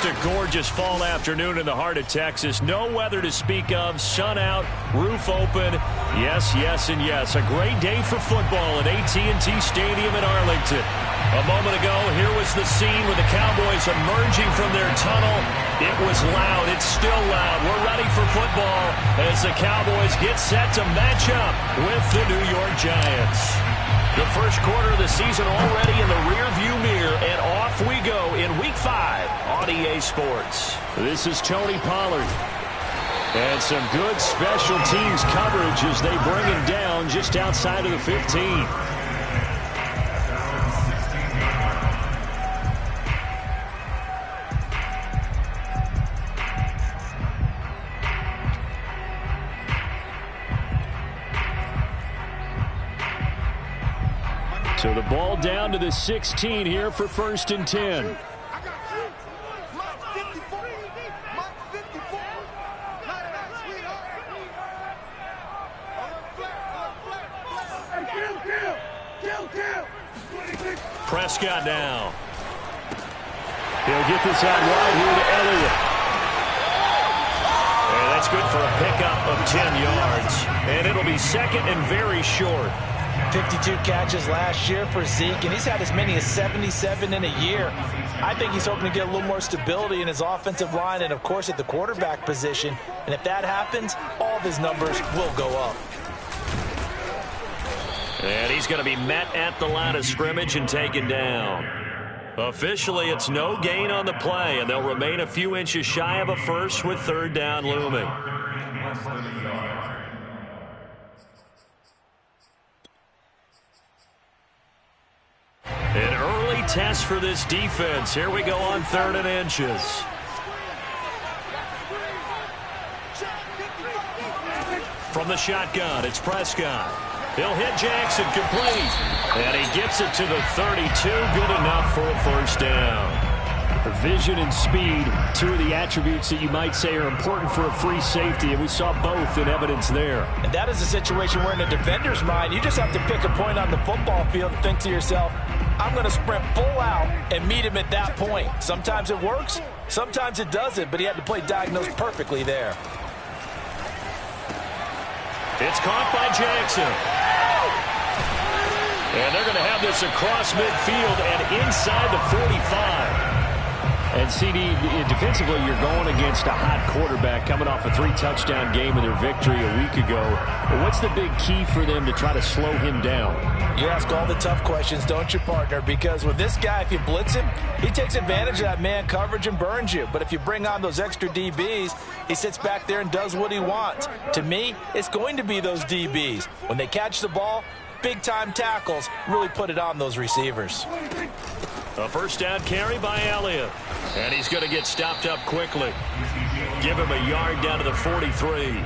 Just a gorgeous fall afternoon in the heart of Texas. No weather to speak of. Sun out, roof open. Yes, yes, and yes. A great day for football at AT&T Stadium in Arlington. A moment ago, here was the scene with the Cowboys emerging from their tunnel. It was loud. It's still loud. We're ready for football as the Cowboys get set to match up with the New York Giants. The first quarter of the season already in the rearview mirror, and off we go in Week 5 on EA Sports. This is Tony Pollard. And some good special teams coverage as they bring him down just outside of the 15. So the ball down to the 16 here for 1st and 10. Prescott now. He'll get this out wide here to Elliott. And that's good for a pickup of 10 yards. And it'll be second and very short. 52 catches last year for Zeke, and he's had as many as 77 in a year. I think he's hoping to get a little more stability in his offensive line and, of course, at the quarterback position. And if that happens, all of his numbers will go up. And he's going to be met at the line of scrimmage and taken down. Officially, it's no gain on the play, and they'll remain a few inches shy of a first with 3rd down looming. An early test for this defense. Here we go on 3rd and inches. From the shotgun, it's Prescott. He'll hit Jackson complete. And he gets it to the 32. Good enough for a 1st down. Vision and speed, two of the attributes that you might say are important for a free safety, and we saw both in evidence there. And that is a situation where in a defender's mind, you just have to pick a point on the football field and think to yourself, I'm going to sprint full out and meet him at that point. Sometimes it works, sometimes it doesn't, but he had to play diagnosed perfectly there. It's caught by Jackson. And they're going to have this across midfield and inside the 45. And CD, defensively, you're going against a hot quarterback coming off a 3-touchdown game in their victory a week ago. What's the big key for them to try to slow him down? You ask all the tough questions, don't you, partner? Because with this guy, if you blitz him, he takes advantage of that man coverage and burns you. But if you bring on those extra DBs, he sits back there and does what he wants. To me, it's going to be those DBs. When they catch the ball, big-time tackles really put it on those receivers. A 1st down carry by Elliott. And he's going to get stopped up quickly. Give him a yard down to the 43.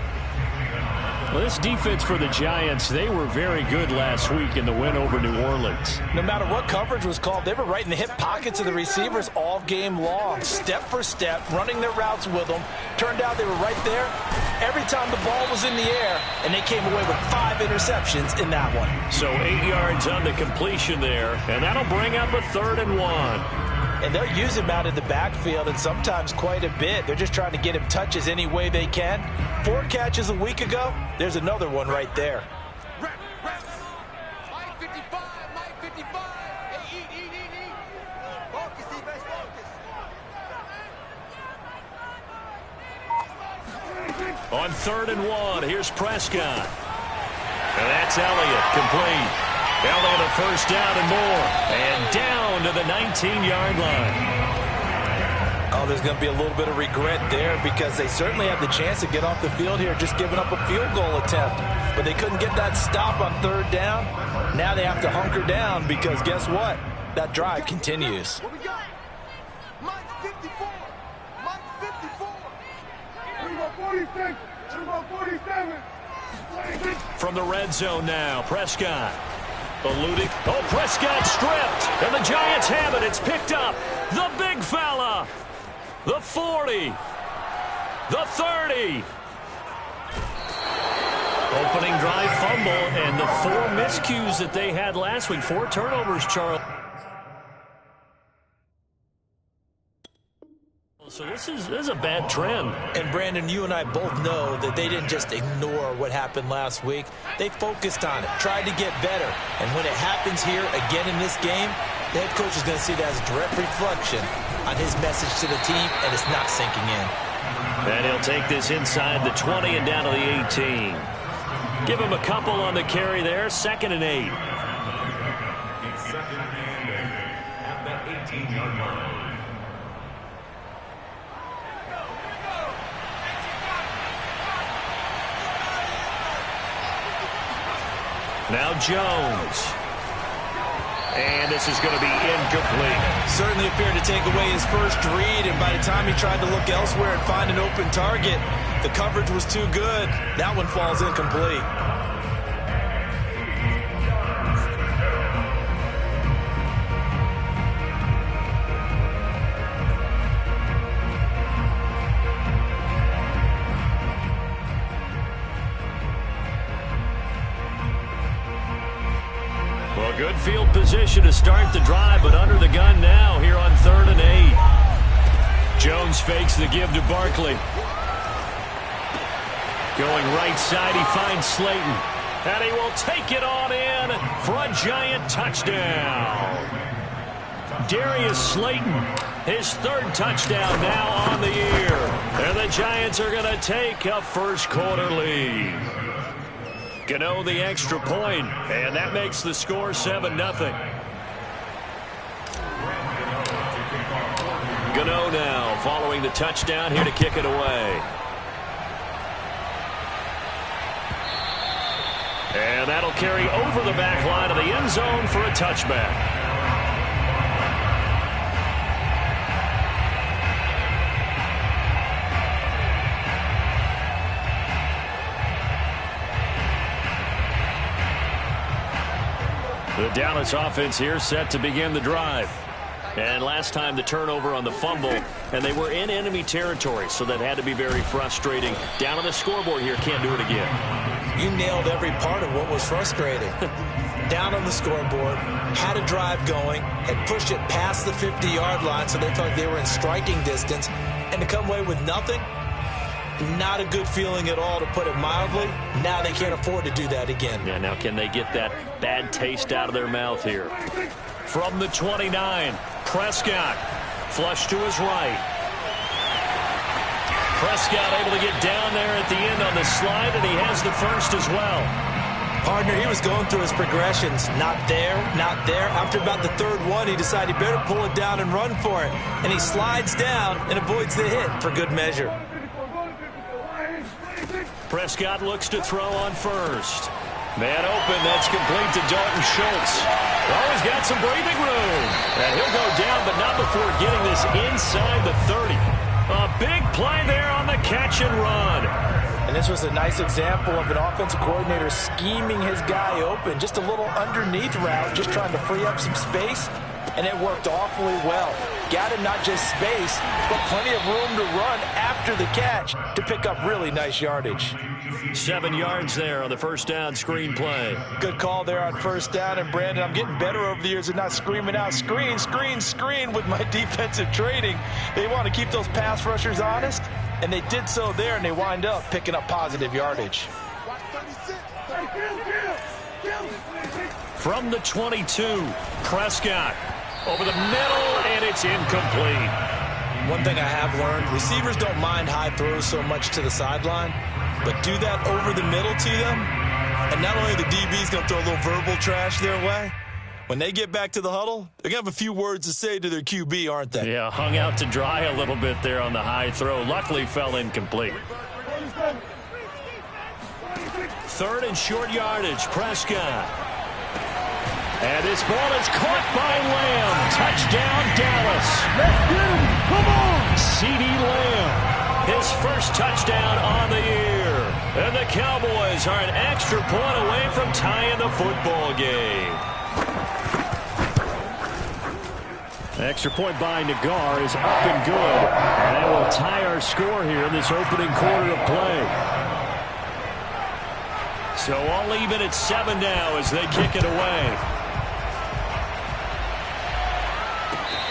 Well, this defense for the Giants, they were very good last week in the win over New Orleans. No matter what coverage was called, they were right in the hip pockets of the receivers all game long, step for step, running their routes with them. Turned out they were right there every time the ball was in the air, and they came away with 5 interceptions in that one. So 8 yards on the completion there, and that'll bring up a 3rd and 1. And they'll use him out in the backfield, and sometimes quite a bit. They're just trying to get him touches any way they can. 4 catches a week ago. There's another one right there. Mike 55, Mike 55. Hey, eat. Focus, defense, focus. On 3rd and 1, here's Prescott. And that's Elliott, complete. Elliott a 1st down and more. And down to the 19-yard line. Oh, there's going to be a little bit of regret there because they certainly had the chance to get off the field here just giving up a field goal attempt. But they couldn't get that stop on 3rd down. Now they have to hunker down because guess what? That drive continues. What we got? Mike 54. Mike 54. We got 46. We got 47. From the red zone now, Prescott. Eluding. Oh, Prescott stripped. And the Giants have it. It's picked up. The big fella. The 40. The 30. Opening drive fumble and the 4 miscues that they had last week. 4 turnovers, Charles. So this is a bad trend. And Brandon, you and I both know that they didn't just ignore what happened last week. They focused on it, tried to get better. And when it happens here again in this game, the head coach is going to see that as a direct reflection on his message to the team, and it's not sinking in. And he'll take this inside the 20 and down to the 18. Give him a couple on the carry there. 2nd and 8. It's 2nd and 8 at that 18-yard line. Now Jones. And this is going to be incomplete. Certainly appeared to take away his first read, and by the time he tried to look elsewhere and find an open target, the coverage was too good. That one falls incomplete. Good field position to start the drive, but under the gun now here on 3rd and 8. Jones fakes the give to Barkley. Going right side, he finds Slayton. And he will take it on in for a giant touchdown. Darius Slayton, his 3rd touchdown now on the year. And the Giants are going to take a first quarter lead. Gano the extra point, and that makes the score 7-0. Gano now following the touchdown here to kick it away. And that'll carry over the back line of the end zone for a touchback. The Dallas offense here set to begin the drive. And last time the turnover on the fumble, and they were in enemy territory, so that had to be very frustrating. Down on the scoreboard here, can't do it again. You nailed every part of what was frustrating. Down on the scoreboard, had a drive going, had pushed it past the 50-yard line, so they thought they were in striking distance, and to come away with nothing, not a good feeling at all, to put it mildly. Now they can't afford to do that again. Yeah, now can they get that bad taste out of their mouth here? From the 29, Prescott, flush to his right. Prescott able to get down there at the end on the slide, and he has the first as well. Partner, he was going through his progressions. Not there, not there. After about the 3rd one, he decided he better pull it down and run for it. And he slides down and avoids the hit for good measure. Prescott looks to throw on first. Man open, that's complete to Dalton Schultz. Oh, he's got some breathing room. And he'll go down, but not before getting this inside the 30. A big play there on the catch and run. And this was a nice example of an offensive coordinator scheming his guy open. Just a little underneath route, just trying to free up some space. And it worked awfully well. Got him not just space, but plenty of room to run after the catch to pick up really nice yardage. 7 yards there on the first down screen play. Good call there on first down. And Brandon, I'm getting better over the years at not screaming out screen, screen, screen with my defensive training. They want to keep those pass rushers honest, and they did so there, and they wind up picking up positive yardage. From the 22, Prescott over the middle, and it's incomplete. One thing I have learned, receivers don't mind high throws so much to the sideline, but do that over the middle to them, and not only the DB's going to throw a little verbal trash their way, when they get back to the huddle, they're going to have a few words to say to their QB, aren't they? Yeah, hung out to dry a little bit there on the high throw. Luckily fell incomplete. 3rd and short yardage, Prescott. And this ball is caught by Lamb. Touchdown, Dallas. Let's get him. Come on. CeeDee Lamb, his first touchdown on the year. And the Cowboys are an extra point away from tying the football game. Extra point by Nagar is up and good. And that will tie our score here in this opening quarter of play. So all even at 7 now as they kick it away.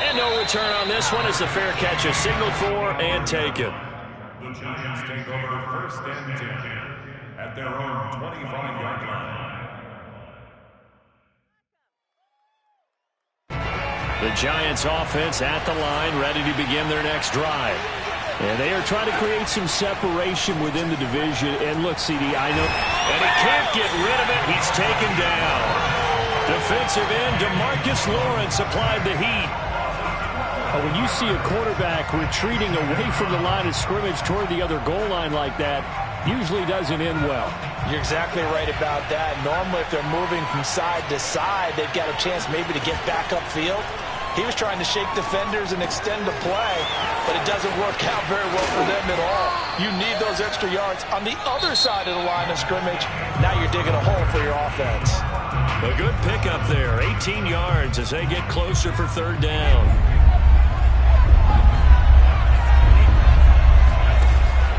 And no return on this one as the fair catch is signaled for and taken. The Giants take over 1st and 10 at their own 25-yard line. The Giants offense at the line, ready to begin their next drive. And they are trying to create some separation within the division. And look, CD, I know. And he can't get rid of it. He's taken down. Defensive end DeMarcus Lawrence applied the heat. When you see a quarterback retreating away from the line of scrimmage toward the other goal line like that, usually doesn't end well. You're exactly right about that. Normally, if they're moving from side to side, they've got a chance maybe to get back upfield. He was trying to shake defenders and extend the play, but it doesn't work out very well for them at all. You need those extra yards on the other side of the line of scrimmage. Now you're digging a hole for your offense. A good pickup there, 18 yards as they get closer for 3rd down.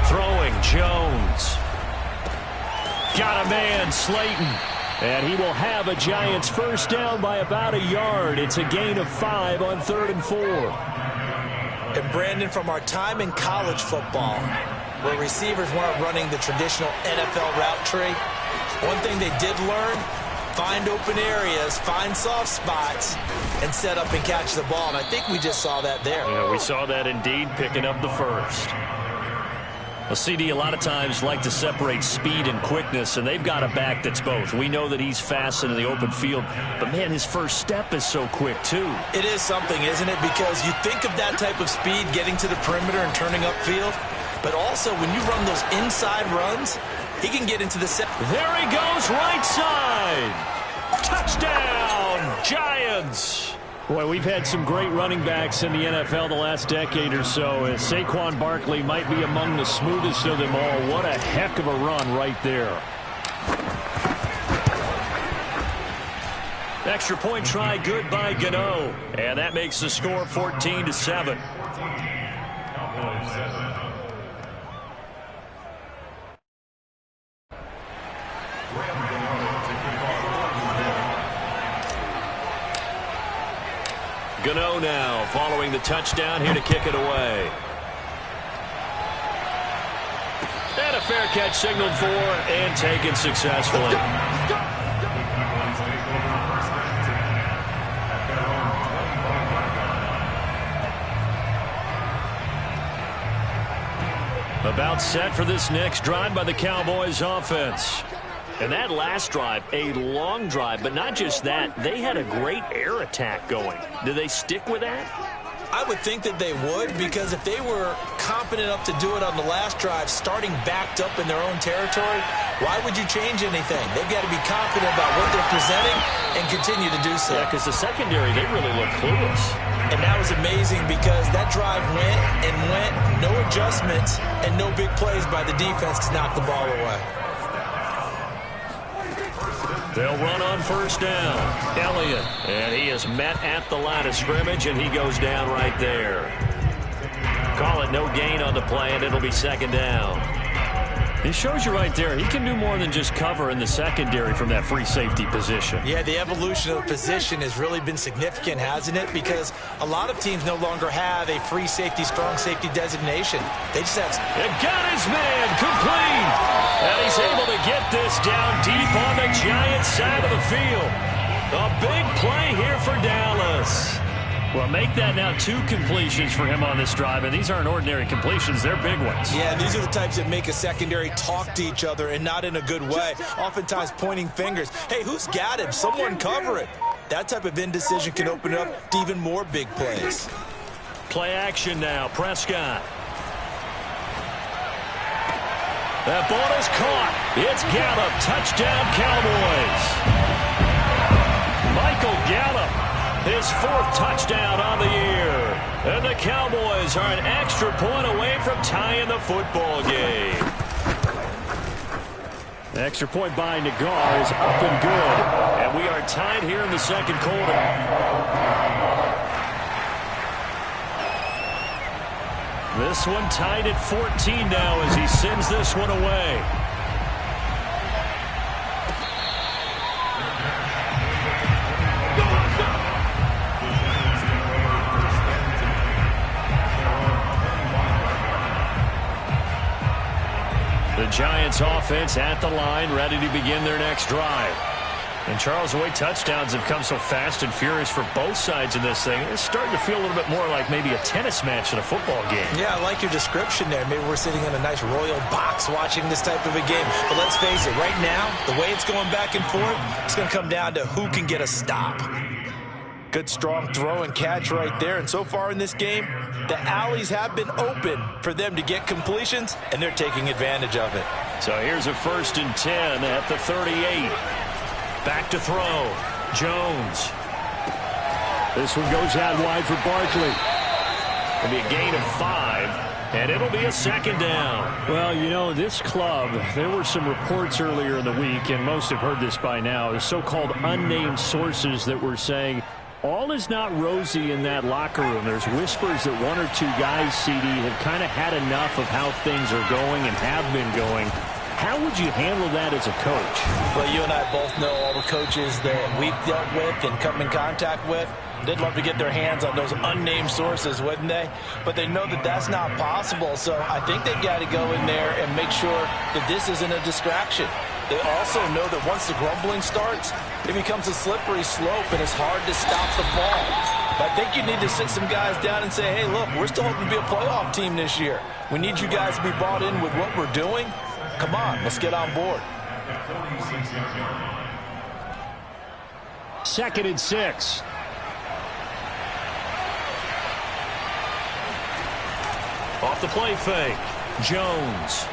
Throwing Jones. Got a man, Slayton. And he will have a Giants 1st down by about a yard. It's a gain of 5 on 3rd and 4. And Brandon, from our time in college football, where receivers weren't running the traditional NFL route tree, one thing they did learn, find open areas, find soft spots, and set up and catch the ball. And I think we just saw that there. Yeah, we saw that indeed, picking up the 1st. Well, CD, a lot of times like to separate speed and quickness, and they've got a back that's both. We know that he's fast in the open field, but, man, his first step is so quick, too. It is something, isn't it? Because you think of that type of speed getting to the perimeter and turning upfield, but also when you run those inside runs, he can get into the set. There he goes, right side. Touchdown, Giants. Boy, we've had some great running backs in the NFL the last decade or so. And Saquon Barkley might be among the smoothest of them all. What a heck of a run right there. Extra point try good by Gano. And that makes the score 14-7. Gano now following the touchdown, here to kick it away. And a fair catch signaled for and taken successfully. About set for this next drive by the Cowboys offense. And that last drive, a long drive, but not just that. They had a great air attack going. Do they stick with that? I would think that they would, because if they were competent enough to do it on the last drive, starting backed up in their own territory, why would you change anything? They've got to be confident about what they're presenting and continue to do so. Yeah, because the secondary, they really look clueless. And that was amazing because that drive went and went, no adjustments, and no big plays by the defense to knock the ball away. They'll run on 1st down. Elliott, and he is met at the line of scrimmage, and he goes down right there. Call it no gain on the play, and it'll be 2nd down. It shows you right there, he can do more than just cover in the secondary from that free safety position. Yeah, the evolution of the position has really been significant, hasn't it? Because a lot of teams no longer have a free safety, strong safety designation. They just have... And got his man complete. And he's able to get this down deep on the Giants side of the field. A big play here for Dallas. Well, make that now 2 completions for him on this drive, and these aren't ordinary completions. They're big ones. Yeah, these are the types that make a secondary talk to each other and not in a good way, oftentimes pointing fingers. Hey, who's got him? Someone cover it. That type of indecision can open it up to even more big plays. Play action now, Prescott. That ball is caught. It's Gallup. Touchdown, Cowboys. Michael Gallup. His 4th touchdown on the year. And the Cowboys are an extra point away from tying the football game. The extra point by Nagar is up and good. And we are tied here in the 2nd quarter. This one tied at 14 now as he sends this one away. The Giants offense at the line, ready to begin their next drive. And Charles, the way touchdowns have come so fast and furious for both sides in this thing, it's starting to feel a little bit more like maybe a tennis match in a football game. Yeah, I like your description there. Maybe we're sitting in a nice royal box watching this type of a game. But let's face it, right now, the way it's going back and forth, it's going to come down to who can get a stop. Good, strong throw and catch right there. And so far in this game, the alleys have been open for them to get completions, and they're taking advantage of it. So here's a 1st and 10 at the 38. Back to throw. Jones. This one goes out wide for Barkley. It'll be a gain of 5, and it'll be a 2nd down. Well, you know, this club, there were some reports earlier in the week, and most have heard this by now, the so-called unnamed sources that were saying all is not rosy in that locker room. There's whispers that 1 or 2 guys, CD, have kind of had enough of how things are going and have been going. How would you handle that as a coach? Well, you and I both know all the coaches that we've dealt with and come in contact with. They'd love to get their hands on those unnamed sources, wouldn't they? But they know that that's not possible, so I think they've got to go in there and make sure that this isn't a distraction. They also know that once the grumbling starts, it becomes a slippery slope, and it's hard to stop the fall. But I think you need to sit some guys down and say, hey, look, we're still hoping to be a playoff team this year. We need you guys to be bought in with what we're doing. Come on, let's get on board. 2nd and 6. Off the play fake. Jones.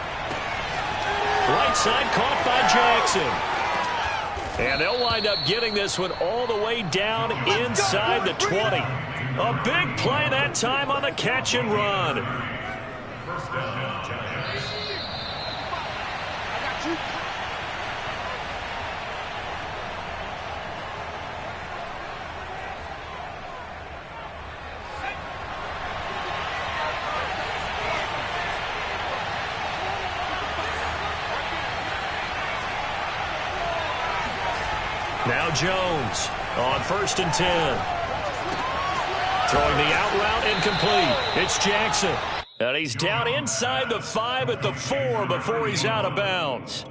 Right side caught by Jackson. And they'll wind up getting this one all the way down inside the 20. A big play that time on the catch and run. First down, Giants. Now Jones on 1st and 10. Throwing the out route incomplete. It's Jackson. And he's down inside the 5 at the 4 before he's out of bounds.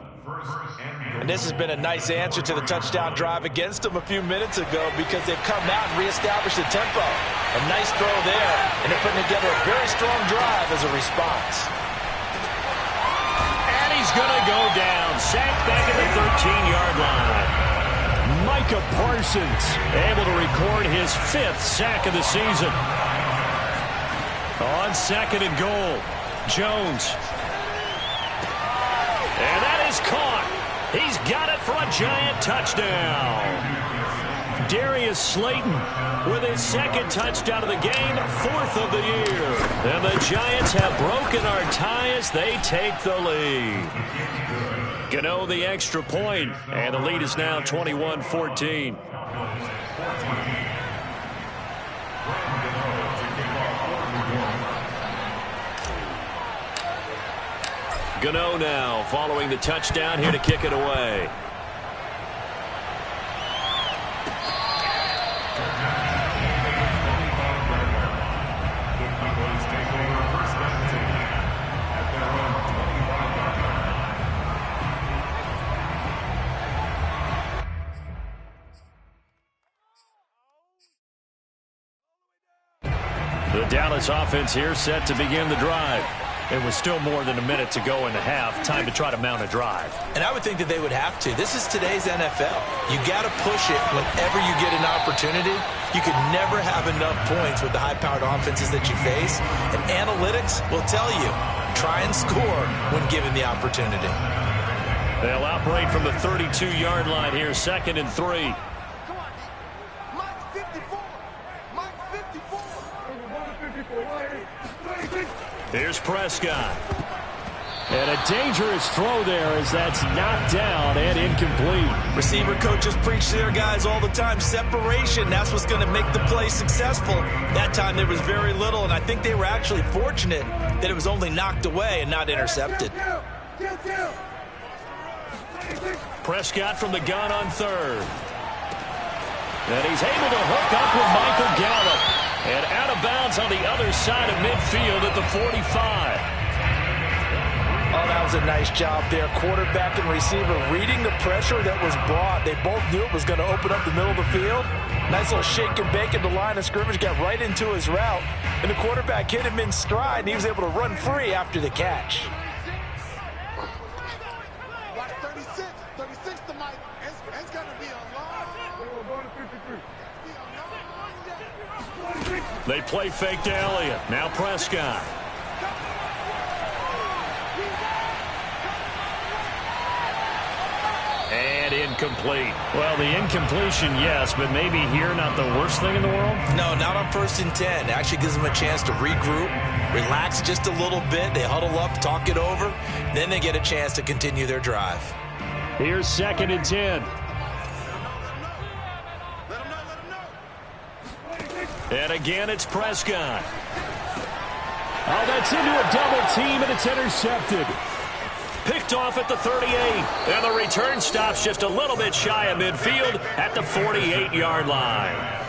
And this has been a nice answer to the touchdown drive against them a few minutes ago because they've come out and reestablished the tempo. A nice throw there, and they're putting together a very strong drive as a response. And he's going to go down. Sacked back at the 13-yard line. Micah Parsons able to record his 5th sack of the season. On 2nd and goal, Jones. And that is caught. He's got it for a Giant touchdown. Darius Slayton with his 2nd touchdown of the game, 4th of the year. And the Giants have broken our tie as they take the lead. Gano the extra point, and the lead is now 21-14. Gano now following the touchdown here to kick it away. The Dallas offense here set to begin the drive. It was still more than a minute to go in the half. Time to try to mount a drive. And I would think that they would have to. This is today's NFL. You got to push it whenever you get an opportunity. You can never have enough points with the high-powered offenses that you face. And analytics will tell you, try and score when given the opportunity. They'll operate from the 32-yard line here, 2nd and 3. Here's Prescott. And a dangerous throw there as that's knocked down and incomplete. Receiver coaches preach to their guys all the time. Separation, that's what's going to make the play successful. That time there was very little, and I think they were actually fortunate that it was only knocked away and not intercepted. Prescott from the gun on 3rd. And he's able to hook up with Michael Gallup. And out of bounds on the other side of midfield at the 45. Oh, that was does a nice job there. Quarterback and receiver reading the pressure that was brought. They both knew it was going to open up the middle of the field. Nice little shake and bake at the line of scrimmage. Got right into his route. And the quarterback hit him in stride, and he was able to run free after the catch. 36 to Mike. It's going to be a long. We're going to 53. They play fake to Elliott. Now Prescott. And incomplete. Well, the incompletion, yes, but maybe here not the worst thing in the world? No, not on 1st and 10. It actually gives them a chance to regroup, relax just a little bit. They huddle up, talk it over. Then they get a chance to continue their drive. Here's 2nd and 10. And again, it's Prescott. Oh, that's into a double team, and it's intercepted. Picked off at the 38. And the return stops just a little bit shy of midfield at the 48-yard line.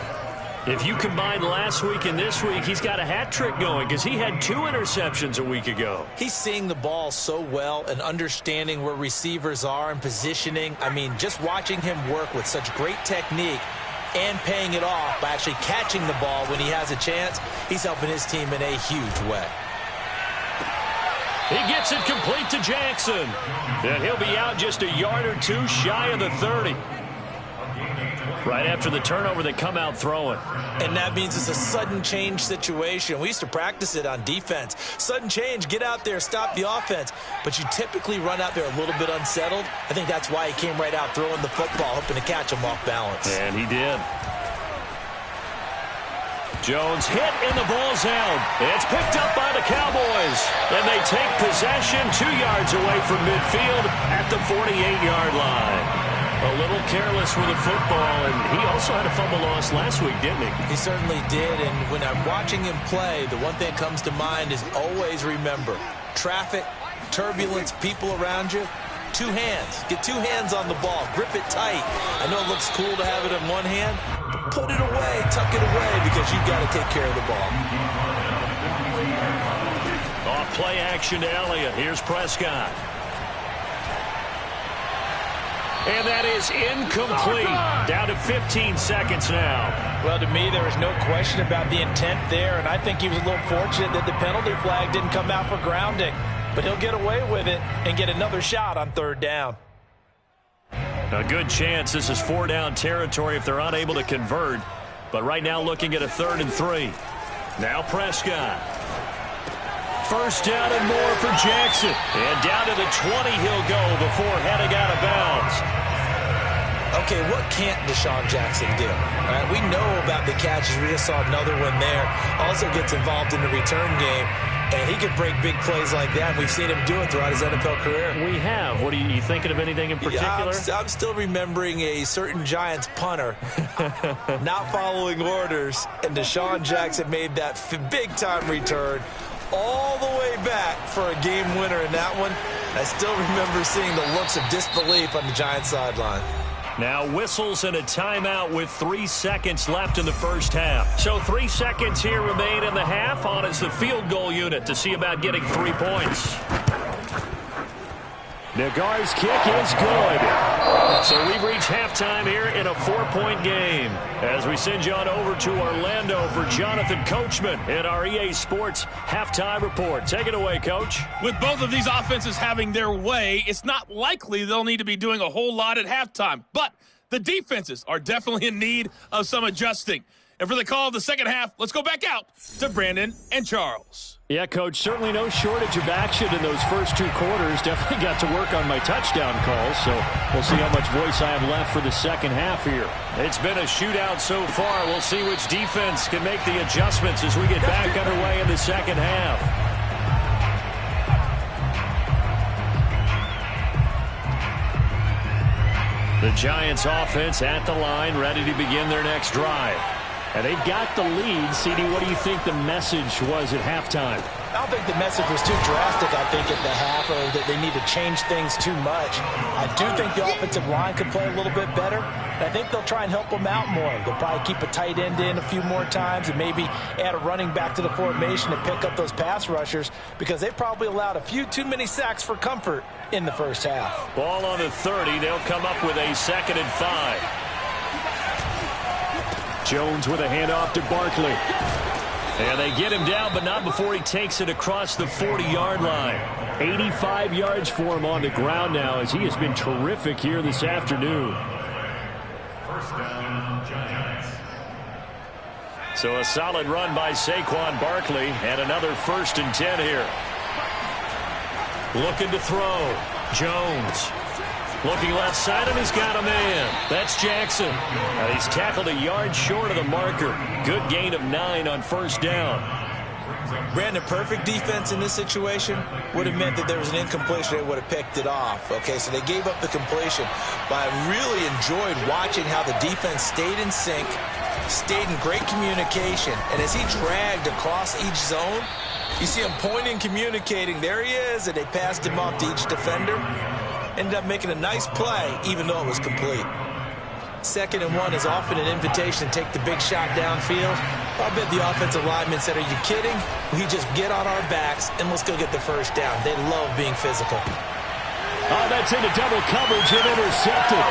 If you combine last week and this week, he's got a hat trick going because he had 2 interceptions a week ago. He's seeing the ball so well and understanding where receivers are and positioning. I mean, just watching him work with such great technique and paying it off by actually catching the ball when he has a chance, he's helping his team in a huge way. He gets it complete to Jackson. And he'll be out just a yard or 2 shy of the 30. Right after the turnover, they come out throwing. And that means it's a sudden change situation. We used to practice it on defense. Sudden change, get out there, stop the offense. But you typically run out there a little bit unsettled. I think that's why he came right out throwing the football, hoping to catch him off balance. And he did. Jones hit and the ball's out. It's picked up by the Cowboys. And they take possession 2 yards away from midfield at the 48-yard line. A little careless with the football, and he also had a fumble loss last week, didn't he? He certainly did, and when I'm watching him play, the one thing that comes to mind is always remember, traffic, turbulence, people around you, 2 hands. Get 2 hands on the ball. Grip it tight. I know it looks cool to have it in one hand, but put it away, tuck it away, because you've got to take care of the ball. Off play action to Elliott. Here's Prescott. And that is incomplete. Down to 15 seconds now. Well, to me, there was no question about the intent there, and I think he was a little fortunate that the penalty flag didn't come out for grounding. But he'll get away with it and get another shot on 3rd down. A good chance this is 4-down territory if they're unable to convert. But right now looking at a 3rd and 3. Now Prescott. 1st down and more for Jackson. And down to the 20 he'll go before heading out of bounds. Okay, what can't Deshaun Jackson do? All right, we know about the catches. We just saw another one there. Also gets involved in the return game. And he can break big plays like that. We've seen him do it throughout his NFL career. We have. What are you thinking of anything in particular? Yeah, I'm still remembering a certain Giants punter not following orders. And Deshaun Jackson made that big-time return all the way back for a game winner in that one. I still remember seeing the looks of disbelief on the Giants sideline. Now whistles and a timeout with 3 seconds left in the first half. So 3 seconds here remain in the half. On is the field goal unit to see about getting 3 points. Nagar's kick is good. So we've reached halftime here in a 4-point game. As we send you on over to Orlando for Jonathan Coachman in our EA Sports Halftime Report. Take it away, Coach. With both of these offenses having their way, it's not likely they'll need to be doing a whole lot at halftime. But the defenses are definitely in need of some adjusting. And for the call of the second half, let's go back out to Brandon and Charles. Yeah, Coach, certainly no shortage of action in those first 2 quarters. Definitely got to work on my touchdown calls, so we'll see how much voice I have left for the second half here. It's been a shootout so far. We'll see which defense can make the adjustments as we get back underway in the second half. The Giants offense at the line, ready to begin their next drive. And they've got the lead. CD, what do you think the message was at halftime? I don't think the message was too drastic, I think, at the half, or that they need to change things too much. I do think the offensive line could play a little bit better, and I think they'll try and help them out more. They'll probably keep a tight end in a few more times and maybe add a running back to the formation to pick up those pass rushers, because they probably allowed a few too many sacks for comfort in the first half. Ball on the 30. They'll come up with a 2nd and 5. Jones with a handoff to Barkley. And they get him down, but not before he takes it across the 40-yard line. 85 yards for him on the ground now, as he has been terrific here this afternoon. First down, Giants. So a solid run by Saquon Barkley, and another 1st and 10 here. Looking to throw. Jones. Looking left side, and he's got a man. That's Jackson. And he's tackled a yard short of the marker. Good gain of 9 on 1st down. Brandon, perfect defense in this situation would have meant that there was an incompletion. They would have picked it off. Okay, so they gave up the completion. But I really enjoyed watching how the defense stayed in sync, stayed in great communication. And as he dragged across each zone, you see him pointing, communicating. There he is, and they passed him off to each defender. Ended up making a nice play, even though it was complete. 2nd and 1 is often an invitation to take the big shot downfield. I bet the offensive lineman said, are you kidding? We just get on our backs, and let's go get the 1st down. They love being physical. Oh, that's into double coverage and intercepted.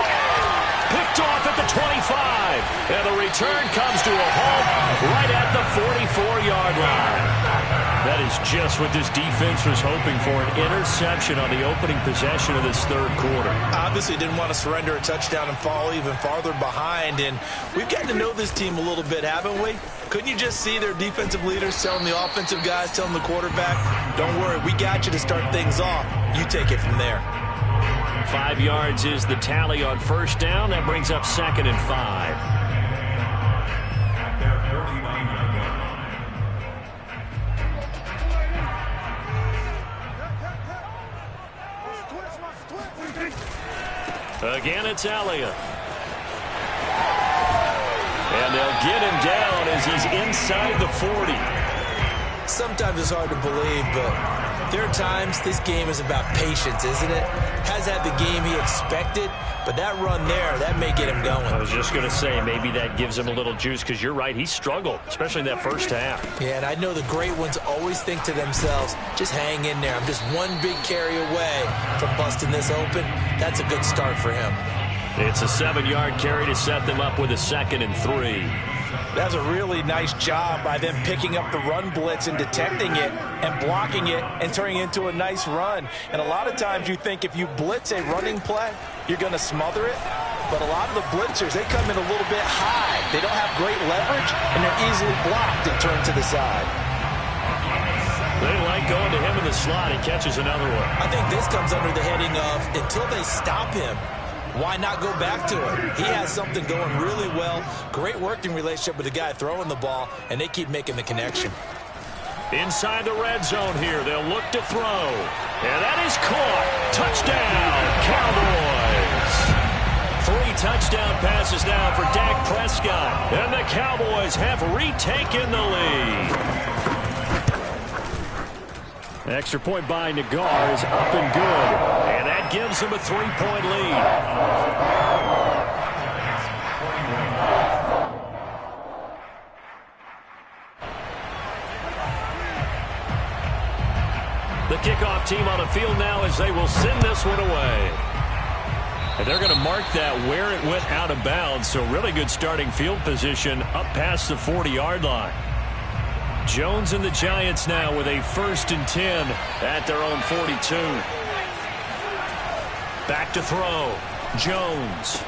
Picked off at the 25. And the return comes to a halt right at the 44-yard line. That is just what this defense was hoping for, an interception on the opening possession of this 3rd quarter. Obviously didn't want to surrender a touchdown and fall even farther behind, and we've gotten to know this team a little bit, haven't we? Couldn't you just see their defensive leaders telling the offensive guys, telling the quarterback, don't worry, we got you to start things off. You take it from there. 5 yards is the tally on 1st down. That brings up 2nd and 5. At their 39-yard line. Again, it's Elliott. And they'll get him down as he's inside the 40. Sometimes it's hard to believe, but there are times this game is about patience, isn't it? Has had the game he expected, but that run there, that may get him going. I was just going to say, maybe that gives him a little juice, because you're right, he struggled, especially in that first half. Yeah, and I know the great ones always think to themselves, just hang in there. I'm just one big carry away from busting this open. That's a good start for him. It's a 7-yard carry to set them up with a 2nd and 3. That's a really nice job by them picking up the run blitz and detecting it and blocking it and turning it into a nice run. And a lot of times you think if you blitz a running play, you're going to smother it. But a lot of the blitzers, they come in a little bit high. They don't have great leverage, and they're easily blocked and turned to the side. They like going to him in the slot. He catches another one. I think this comes under the heading of until they stop him, why not go back to it? He has something going really well. Great working relationship with the guy throwing the ball, and they keep making the connection. Inside the red zone here, they'll look to throw. And that is caught. Touchdown, Cowboys. 3 touchdown passes now for Dak Prescott. And the Cowboys have retaken the lead. Extra point by Nagar is up and good. And that gives them a 3-point lead. The kickoff team on the field now as they will send this one away. And they're going to mark that where it went out of bounds. So really good starting field position up past the 40-yard line. Jones and the Giants now with a 1st and 10 at their own 42. Back to throw. Jones.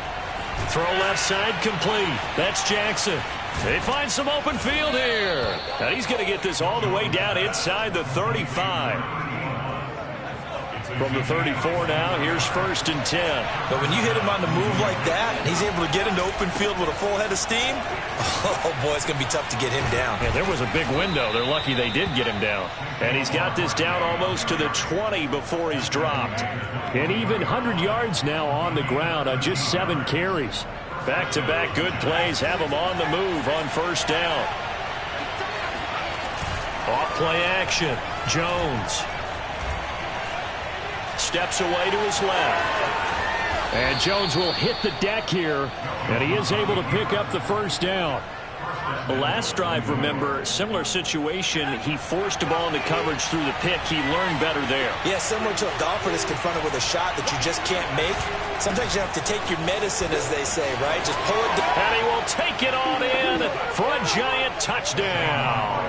Throw left side complete. That's Jackson. They find some open field here. And he's going to get this all the way down inside the 35. From the 34 now, here's 1st and 10. But when you hit him on the move like that, and he's able to get into open field with a full head of steam, oh, boy, it's going to be tough to get him down. Yeah, there was a big window. They're lucky they did get him down. And he's got this down almost to the 20 before he's dropped. And even 100 yards now on the ground on just 7 carries. Back-to-back good plays have them on the move on first down. Off play action. Jones steps away to his left. And Jones will hit the deck here, and he is able to pick up the first down. The last drive, remember, similar situation. He forced a ball into coverage through the pick. He learned better there. Yeah, similar to a golfer that's confronted with a shot that you just can't make. Sometimes you have to take your medicine, as they say, right? Just pull it down. And he will take it on in for a giant touchdown.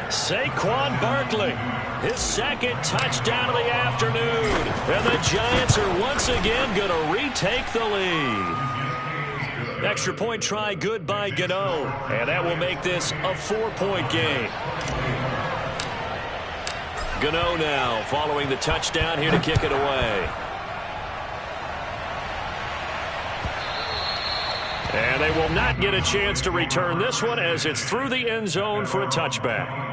Saquon Barkley, his second touchdown of the afternoon. And the Giants are once again going to retake the lead. Extra point try good by Gano. And that will make this a 4-point game. Gano now following the touchdown here to kick it away. And they will not get a chance to return this one as it's through the end zone for a touchback.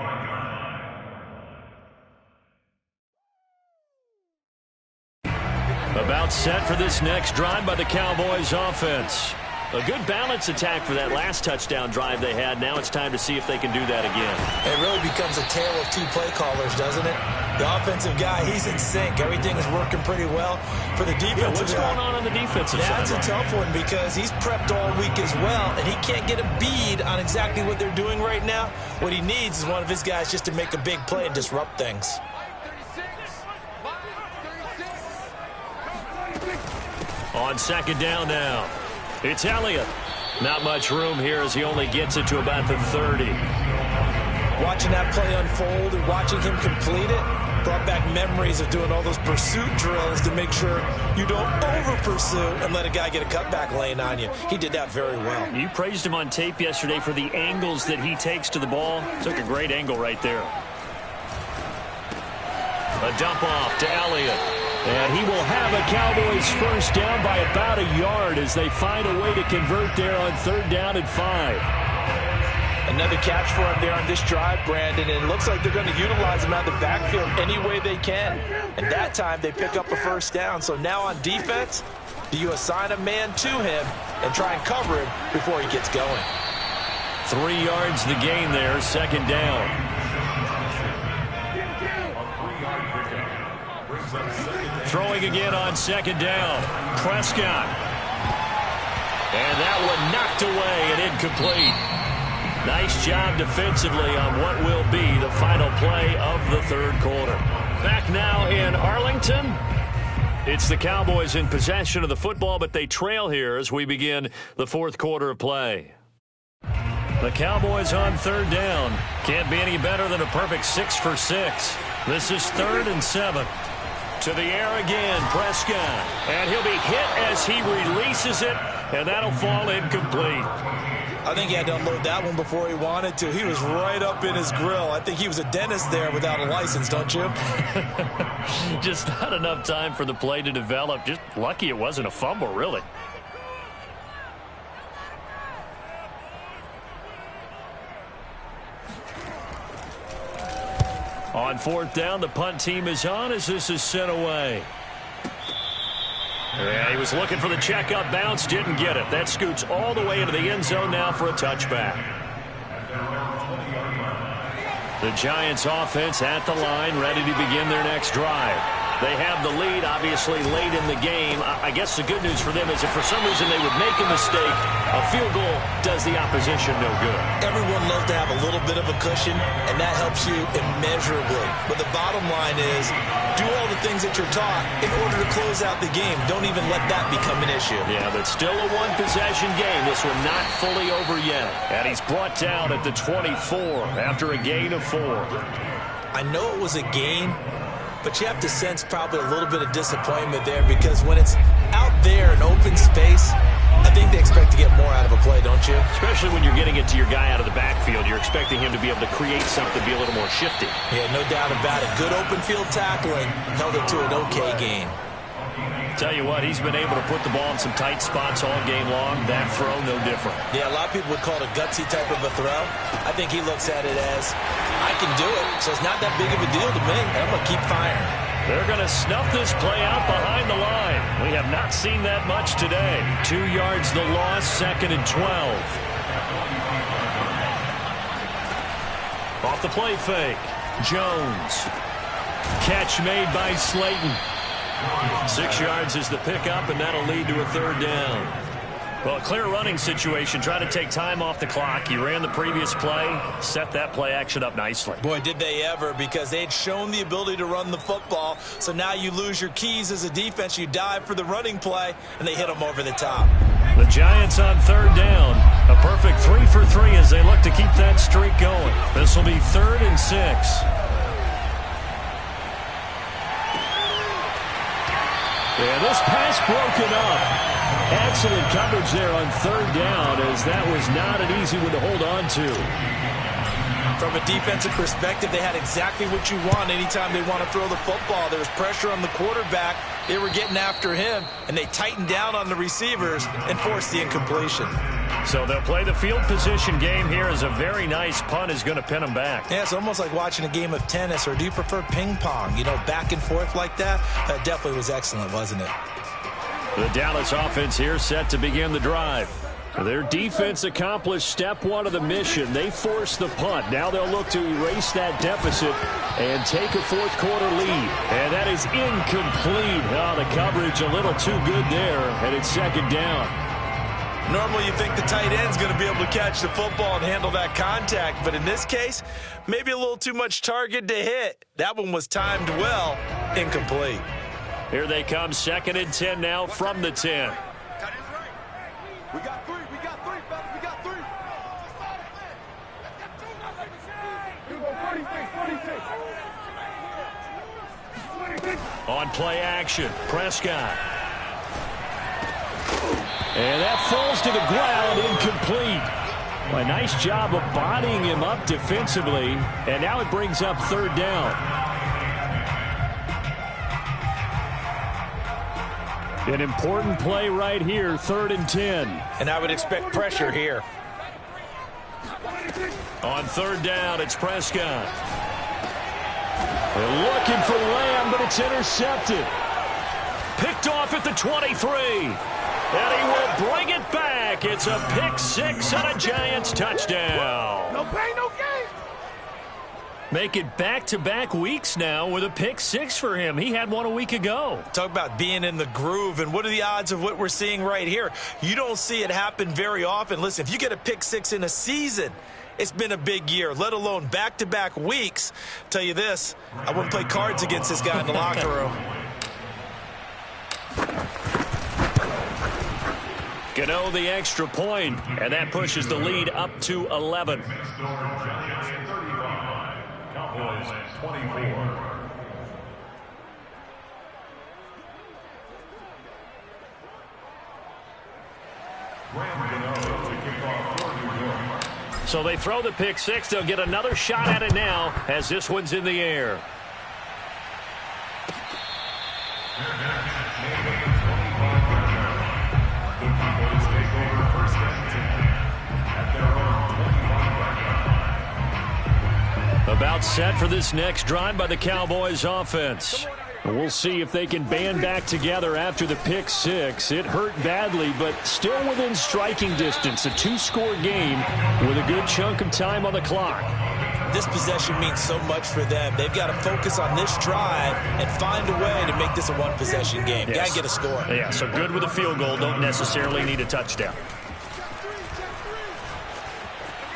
About set for this next drive by the Cowboys offense. A good balance attack for that last touchdown drive they had. Now it's time to see if they can do that again. It really becomes a tale of two play callers, doesn't it? The offensive guy, he's in sync. Everything is working pretty well. For the defensive what's going on the defensive side? That's a tough one because he's prepped all week as well, and he can't get a bead on exactly what they're doing right now. What he needs is one of his guys just to make a big play and disrupt things. On second down now, it's Elliott. Not much room here as he only gets it to about the 30. Watching that play unfold and watching him complete it brought back memories of doing all those pursuit drills to make sure you don't over-pursue and let a guy get a cutback lane on you. He did that very well. You praised him on tape yesterday for the angles that he takes to the ball. Took a great angle right there. A dump off to Elliott. And he will have a Cowboys first down by about a yard as they find a way to convert there on 3rd down and 5. Another catch for him there on this drive, Brandon, and it looks like they're going to utilize him out of the backfield any way they can. And that time they pick up a first down. So now on defense, do you assign a man to him and try and cover him before he gets going? 3 yards the gain there, 2nd down. Throwing again on 2nd down. Prescott. And that one knocked away and incomplete. Nice job defensively on what will be the final play of the 3rd quarter. Back now in Arlington. It's the Cowboys in possession of the football, but they trail here as we begin the 4th quarter of play. The Cowboys on 3rd down. Can't be any better than a perfect 6 for 6. This is 3rd and 7. To the air again, Prescott. And he'll be hit as he releases it, and that'll fall incomplete. I think he had to unload that one before he wanted to. He was right up in his grill. I think he was a dentist there without a license, don't you? Just not enough time for the play to develop. Just lucky it wasn't a fumble, really. On 4th down, the punt team is on as this is sent away. Yeah, he was looking for the checkup bounce, didn't get it. That scoots all the way into the end zone now for a touchback. The Giants offense at the line, ready to begin their next drive. They have the lead, obviously, late in the game. I guess the good news for them is if for some reason they would make a mistake, a field goal does the opposition no good. Everyone loves to have a little bit of a cushion, and that helps you immeasurably. But the bottom line is, do all the things that you're taught in order to close out the game. Don't even let that become an issue. Yeah, but still a one-possession game. This one not fully over yet. And he's brought down at the 24 after a gain of 4. I know it was a gain, but you have to sense probably a little bit of disappointment there because when it's out there in open space, I think they expect to get more out of a play, don't you? Especially when you're getting it to your guy out of the backfield. You're expecting him to be able to create something, be a little more shifty. Yeah, no doubt about it. Good open field tackling held it to an okay gain. Tell you what, he's been able to put the ball in some tight spots all game long. That throw, no different. Yeah, a lot of people would call it a gutsy type of a throw. I think he looks at it as, I can do it, so it's not that big of a deal to me, and I'm going to keep firing. They're going to snuff this play out behind the line. We have not seen that much today. 2 yards the loss, 2nd and 12. Off the play fake. Jones. Catch made by Slayton. 6 yards is the pickup, and that'll lead to a 3rd down. Well, a clear running situation, trying to take time off the clock. He ran the previous play, set that play action up nicely. Boy, did they ever, because they had shown the ability to run the football. So now you lose your keys as a defense. You dive for the running play, and they hit them over the top. The Giants on 3rd down. A perfect 3 for 3 as they look to keep that streak going. This will be 3rd and 6. Yeah, this pass broken up. Excellent coverage there on 3rd down, as that was not an easy one to hold on to. From a defensive perspective, they had exactly what you want anytime they want to throw the football. There was pressure on the quarterback. They were getting after him, and they tightened down on the receivers and forced the incompletion. So they'll play the field position game here, as a very nice punt is going to pin them back. Yeah, it's almost like watching a game of tennis, or do you prefer ping pong? You know, back and forth like that? That definitely was excellent, wasn't it? The Dallas offense here set to begin the drive. Their defense accomplished step 1 of the mission. They forced the punt. Now they'll look to erase that deficit and take a 4th quarter lead. And that is incomplete. Oh, the coverage a little too good there, and it's 2nd down. Normally you think the tight end's going to be able to catch the football and handle that contact, but in this case, maybe a little too much target to hit. That one was timed well, incomplete. Here they come, 2nd and 10 now from the 10. We got 3, fellas, we got 3. Here we go, 46. On play action, Prescott. And that falls to the ground, incomplete. A nice job of bodying him up defensively, and now it brings up 3rd down. An important play right here, 3rd and 10. And I would expect pressure here. On 3rd down, it's Prescott. They're looking for Lamb, but it's intercepted. Picked off at the 23. And he will bring it back. It's a pick 6 and a Giants touchdown. No pain, no gain. Make it back-to-back weeks now with a pick 6 for him. He had one a week ago. Talk about being in the groove, and what are the odds of what we're seeing right here? You don't see it happen very often. Listen, if you get a pick 6 in a season, it's been a big year, let alone back-to-back weeks. Tell you this, I wouldn't play cards against this guy in the locker room. Gano the extra point, and that pushes the lead up to 11. Cowboys 24. So they throw the pick 6. They'll get another shot at it now as this one's in the air. About set for this next drive by the Cowboys offense. We'll see if they can band back together after the pick 6. It hurt badly, but still within striking distance. A 2-score game with a good chunk of time on the clock. This possession means so much for them. They've got to focus on this drive and find a way to make this a one-possession game. Yes. Got to get a score. Yeah, so good with a field goal. Don't necessarily need a touchdown.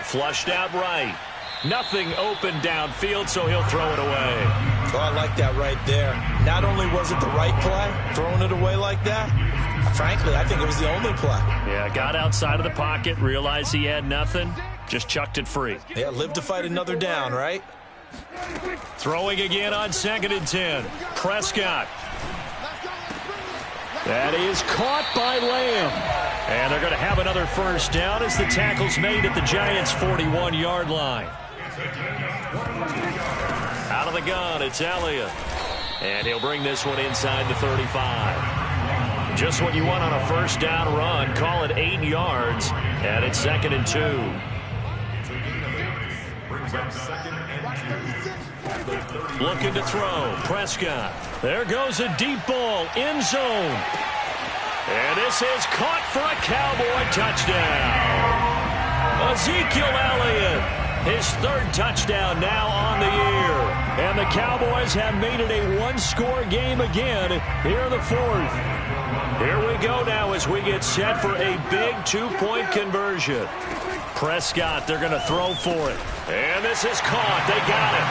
Flushed out right. Nothing open downfield, so he'll throw it away. Oh, I like that right there. Not only was it the right play, throwing it away like that, frankly, I think it was the only play. Yeah, got outside of the pocket, realized he had nothing, just chucked it free. Yeah, live to fight another down, right? Throwing again on 2nd and 10. Prescott. That is caught by Lamb. And they're going to have another first down as the tackle's made at the Giants' 41-yard line. Out of the gun, it's Elliott. And he'll bring this one inside the 35. Just what you want on a first down run. Call it 8 yards. And it's 2nd and 2. up 2nd and 2. Looking to throw. Prescott. There goes a deep ball. End zone. And this is caught for a Cowboy touchdown. Ezekiel Elliott, his 3rd touchdown now on the year. And the Cowboys have made it a one-score game again here in the 4th. Here we go now as we get set for a big 2-point conversion. Prescott, they're going to throw for it. And this is caught. They got it.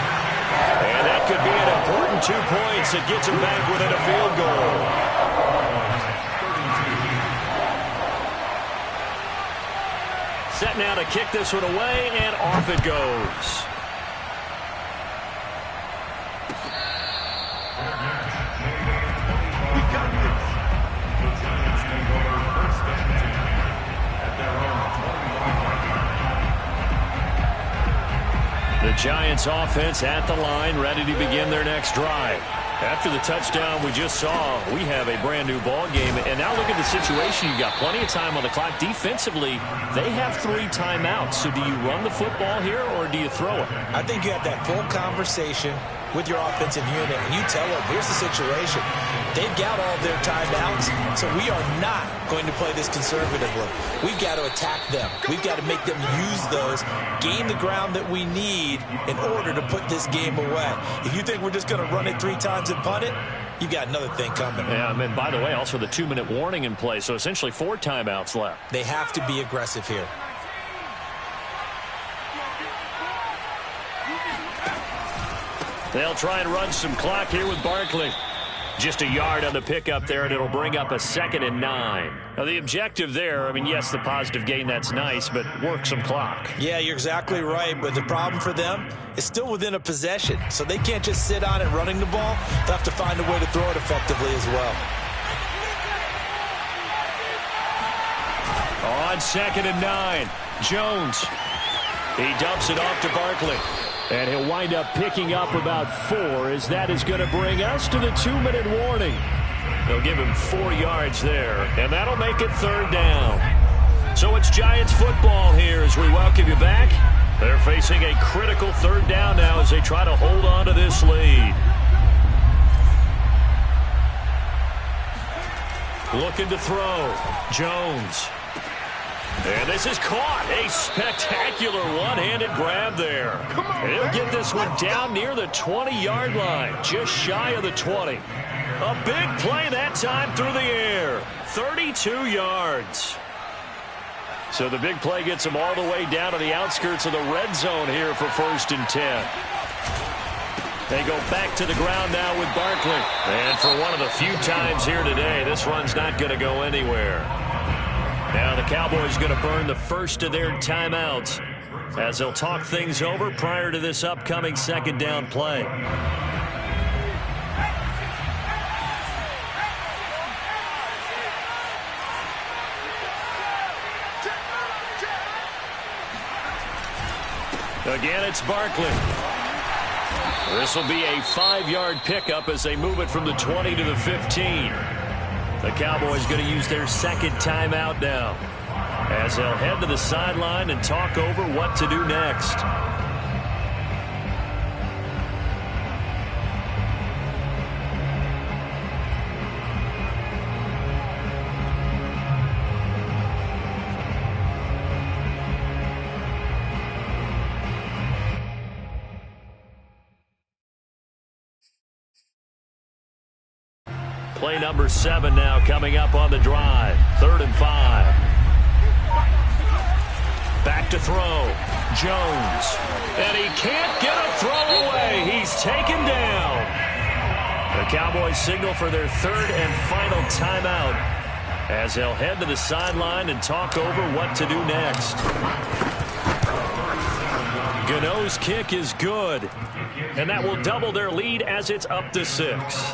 And that could be an important 2 points that gets them back within a field goal. Set now to kick this one away, and off it goes. The Giants offense at the line, ready to begin their next drive. After the touchdown we just saw, we have a brand new ball game. And now look at the situation. You've got plenty of time on the clock. Defensively, they have 3 timeouts. So do you run the football here or do you throw it? I think you have that full conversation with your offensive unit, and you tell them, here's the situation. They've got all their timeouts, so we are not going to play this conservatively. We've got to attack them. We've got to make them use those, gain the ground that we need in order to put this game away. If you think we're just going to run it 3 times and punt it, you got another thing coming. Yeah, and by the way, also the 2-minute warning in play, so essentially 4 timeouts left. They have to be aggressive here. They'll try and run some clock here with Barkley. Just a yard on the pickup there, and it'll bring up a 2nd and 9. Now, the objective there, I mean, yes, the positive gain, that's nice, but work some clock. Yeah, you're exactly right, but the problem for them is still within a possession, so they can't just sit on it running the ball. They'll have to find a way to throw it effectively as well. On 2nd and 9, Jones. He dumps it off to Barkley. And he'll wind up picking up about 4 as that is going to bring us to the 2-minute warning. They'll give him 4 yards there, and that'll make it 3rd down. So it's Giants football here as we welcome you back. They're facing a critical 3rd down now as they try to hold on to this lead. Looking to throw. Jones. And this is caught. A spectacular one-handed grab there. He'll get this one down near the 20-yard line, just shy of the 20. A big play that time through the air. 32 yards. So the big play gets him all the way down to the outskirts of the red zone here for 1st and 10. They go back to the ground now with Barkley. And for one of the few times here today, this run's not going to go anywhere. Now the Cowboys going to burn the first of their timeouts as they'll talk things over prior to this upcoming 2nd down play. Again, it's Barkley. This will be a 5-yard pickup as they move it from the 20 to the 15. The Cowboys going to use their 2nd timeout now as they'll head to the sideline and talk over what to do next. Play number 7 now coming up on the drive. 3rd and 5. Back to throw. Jones. And he can't get a throw away. He's taken down. The Cowboys signal for their 3rd and final timeout as they'll head to the sideline and talk over what to do next. Gano's kick is good. And that will double their lead as it's up to 6.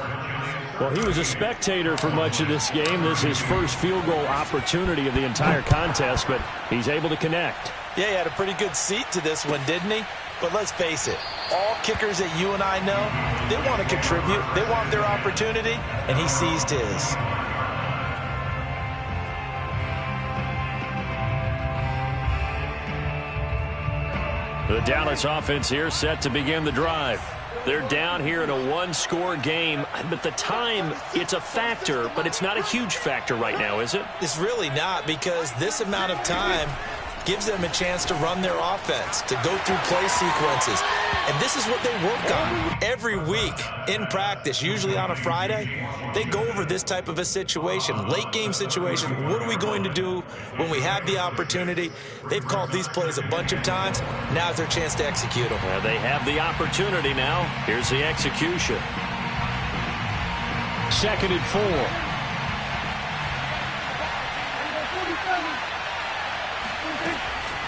Well, he was a spectator for much of this game. This is his first field goal opportunity of the entire contest, but he's able to connect. Yeah, he had a pretty good seat to this one, didn't he? But let's face it, all kickers that you and I know, they want to contribute. They want their opportunity, and he seized his. The Dallas offense here set to begin the drive. They're down here in a one-score game, but the time, it's a factor, but it's not a huge factor right now, is it? It's really not, because this amount of time gives them a chance to run their offense, to go through play sequences. And this is what they work on every week in practice, usually on a Friday. They go over this type of a situation, late game situation. What are we going to do when we have the opportunity? They've called these plays a bunch of times. Now's their chance to execute them. Well, they have the opportunity now. Here's the execution. 2nd and 4.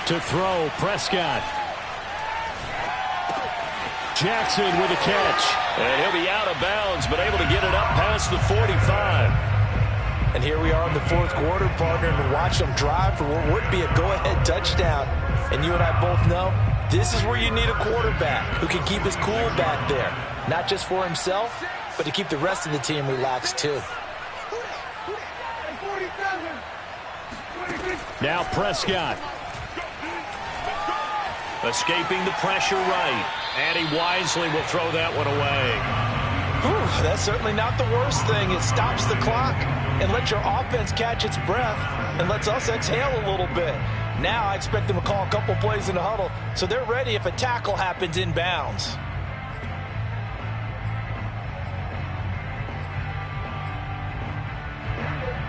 To throw, Prescott. Jackson with a catch. And he'll be out of bounds, but able to get it up past the 45. And here we are in the fourth quarter, partner, and watch them drive for what would be a go-ahead touchdown. And you and I both know this is where you need a quarterback who can keep his cool back there. Not just for himself, but to keep the rest of the team relaxed too. Now Prescott. Escaping the pressure right. And he wisely will throw that one away. Whew, that's certainly not the worst thing. It stops the clock and lets your offense catch its breath and lets us exhale a little bit. Now I expect them to call a couple plays in the huddle so they're ready if a tackle happens inbounds.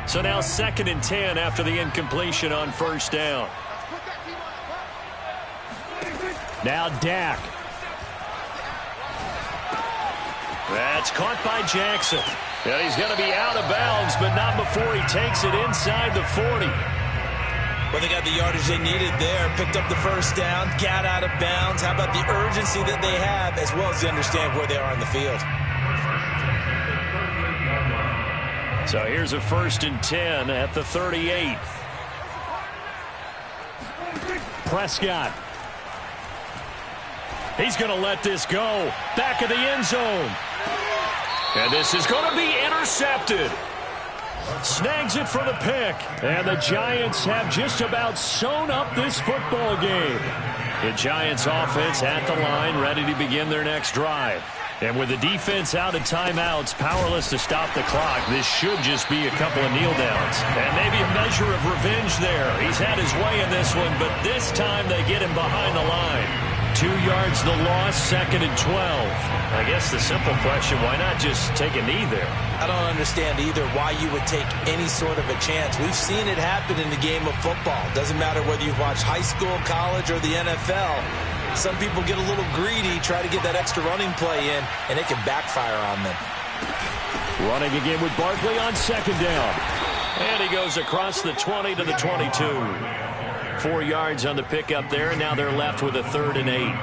So now 2nd and 10 after the incompletion on first down. Now Dak. That's caught by Jackson. And he's going to be out of bounds, but not before he takes it inside the 40. Well, they got the yardage they needed there. Picked up the first down, got out of bounds. How about the urgency that they have, as well as they understand where they are in the field. So here's a 1st and 10 at the 38. Prescott. He's going to let this go. Back of the end zone. And this is going to be intercepted. Snags it for the pick. And the Giants have just about sewn up this football game. The Giants offense at the line, ready to begin their next drive. And with the defense out of timeouts, powerless to stop the clock, this should just be a couple of kneel downs. And maybe a measure of revenge there. He's had his way in this one, but this time they get him behind the line. 2 yards the loss, 2nd and 12. I guess the simple question, why not just take a knee there? I don't understand either why you would take any sort of a chance. We've seen it happen in the game of football. Doesn't matter whether you've watched high school, college, or the NFL. Some people get a little greedy, try to get that extra running play in, and it can backfire on them. Running again with Barkley on 2nd down. And he goes across the 20 to the 22. 4 yards on the pickup there, and now they're left with a 3rd and 8.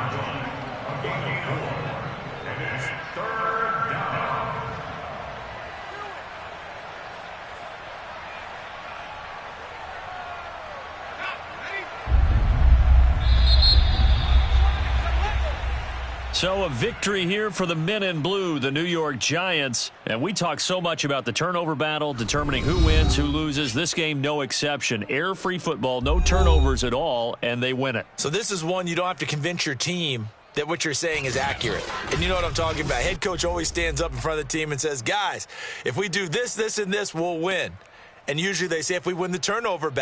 So a victory here for the men in blue, the New York Giants. And we talk so much about the turnover battle, determining who wins, who loses. This game, no exception. Air-free football, no turnovers at all, and they win it. So this is one you don't have to convince your team that what you're saying is accurate. And you know what I'm talking about. Head coach always stands up in front of the team and says, guys, if we do this, this, and this, we'll win. And usually they say if we win the turnover battle,